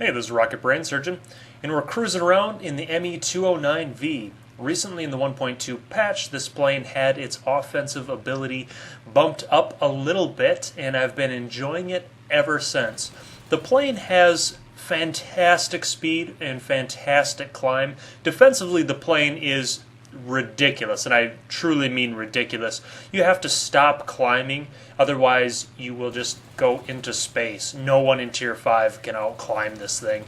Hey, this is Rocket Brain Surgeon, and we're cruising around in the ME-209V. Recently in the 1.2 patch, this plane had its offensive ability bumped up a little bit, and I've been enjoying it ever since. The plane has fantastic speed and fantastic climb. Defensively, the plane is ridiculous, and I truly mean ridiculous. You have to stop climbing, otherwise you will just go into space. No one in Tier 5 can out-climb this thing.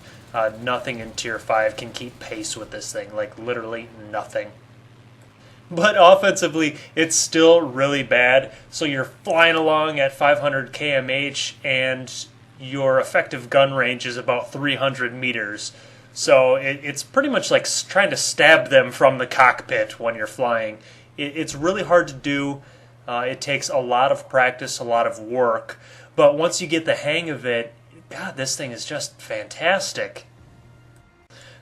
Nothing in Tier 5 can keep pace with this thing, like literally nothing. But offensively, it's still really bad, so you're flying along at 500 kmh, and your effective gun range is about 300 meters. So it's pretty much like trying to stab them from the cockpit when you're flying. It's really hard to do. It takes a lot of practice, a lot of work. But once you get the hang of it, God, this thing is just fantastic.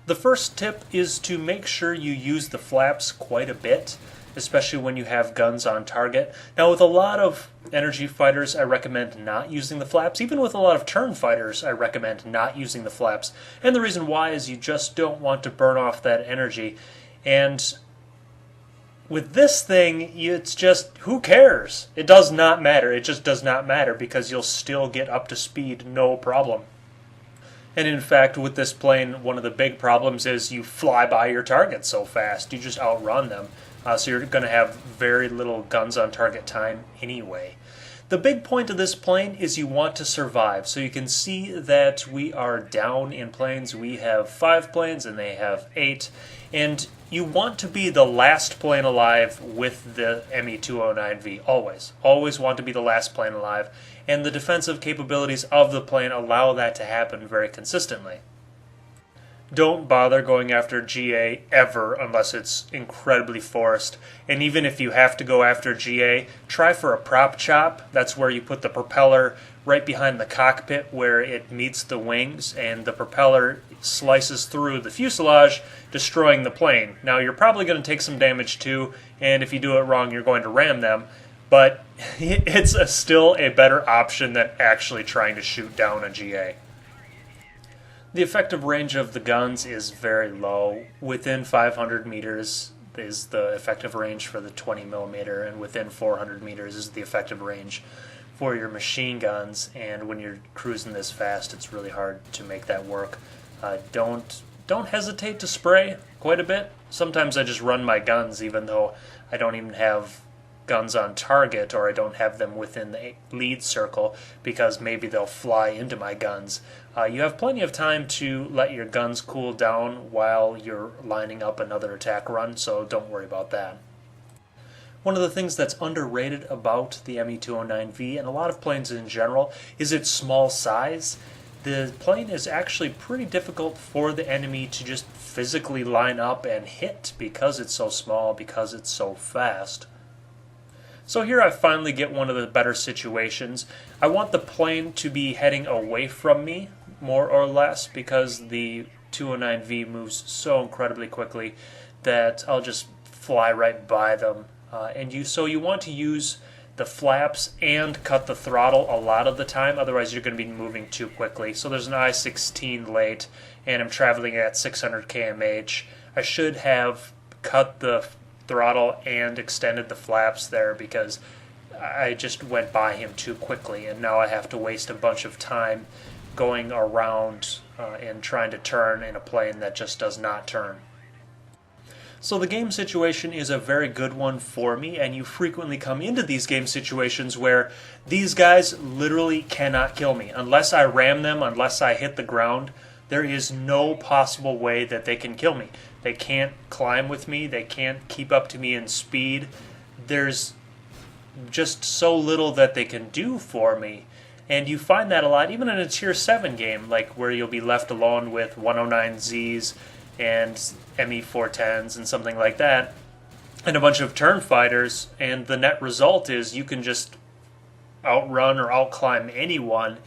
The first tip is to make sure you use the flaps quite a bit, especially when you have guns on target. Now, with a lot of energy fighters, I recommend not using the flaps. Even with a lot of turn fighters, I recommend not using the flaps. And the reason why is you just don't want to burn off that energy. And with this thing, it's just, who cares? It does not matter. It just does not matter because you'll still get up to speed, no problem. And in fact, with this plane, one of the big problems is you fly by your targets so fast. You just outrun them. So you're going to have very little guns on target time anyway. The big point of this plane is you want to survive. So you can see that we are down in planes. We have 5 planes and they have 8. And you want to be the last plane alive with the ME-209V. Always. Always want to be the last plane alive. And the defensive capabilities of the plane allow that to happen very consistently. Don't bother going after GA ever unless it's incredibly forced. And even if you have to go after GA, try for a prop chop. That's where you put the propeller right behind the cockpit where it meets the wings, and the propeller slices through the fuselage, destroying the plane. Now, you're probably going to take some damage too, and if you do it wrong, you're going to ram them. But it's still a better option than actually trying to shoot down a GA. The effective range of the guns is very low. Within 500 meters is the effective range for the 20mm, and within 400 meters is the effective range for your machine guns. And when you're cruising this fast, it's really hard to make that work. Don't hesitate to spray quite a bit. Sometimes I just run my guns even though I don't even have guns on target, or I don't have them within the lead circle, because maybe they'll fly into my guns. You have plenty of time to let your guns cool down while you're lining up another attack run, so don't worry about that. One of the things that's underrated about the ME-209V, and a lot of planes in general, is its small size. The plane is actually pretty difficult for the enemy to just physically line up and hit because it's so small, because it's so fast. So here I finally get one of the better situations. I want the plane to be heading away from me, more or less, because the 209V moves so incredibly quickly that I'll just fly right by them. So you want to use the flaps and cut the throttle a lot of the time, otherwise you're going to be moving too quickly. So there's an I-16 late, and I'm traveling at 600 kmh. I should have cut the throttle and extended the flaps there because I just went by him too quickly, and now I have to waste a bunch of time going around and trying to turn in a plane that just does not turn. So the game situation is a very good one for me, and you frequently come into these game situations where these guys literally cannot kill me. Unless I ram them, unless I hit the ground, there is no possible way that they can kill me. They can't climb with me. They can't keep up to me in speed. There's just so little that they can do for me. And you find that a lot, even in a Tier 7 game, like where you'll be left alone with 109Zs and ME-410s and something like that, and a bunch of turn fighters, and the net result is you can just outrun or outclimb anyone,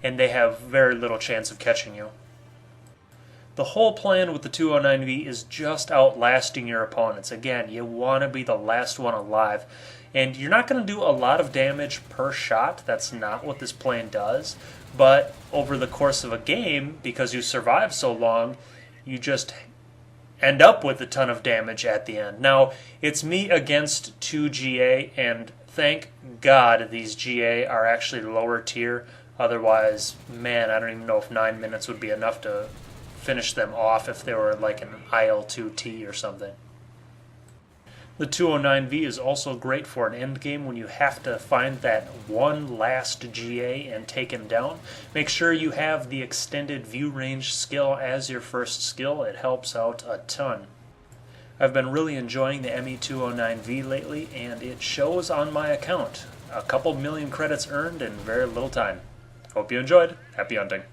and they have very little chance of catching you. The whole plan with the 209V is just outlasting your opponents. Again, you want to be the last one alive. And you're not going to do a lot of damage per shot. That's not what this plane does. But over the course of a game, because you survive so long, you just end up with a ton of damage at the end. Now, it's me against 2 GA, and thank God these GA are actually lower tier. Otherwise, man, I don't even know if 9 minutes would be enough to finish them off if they were like an IL-2T or something. The 209V is also great for an end game when you have to find that one last GA and take him down. Make sure you have the extended view range skill as your first skill. It helps out a ton. I've been really enjoying the ME209V lately, and it shows on my account. A couple million credits earned in very little time. Hope you enjoyed. Happy hunting.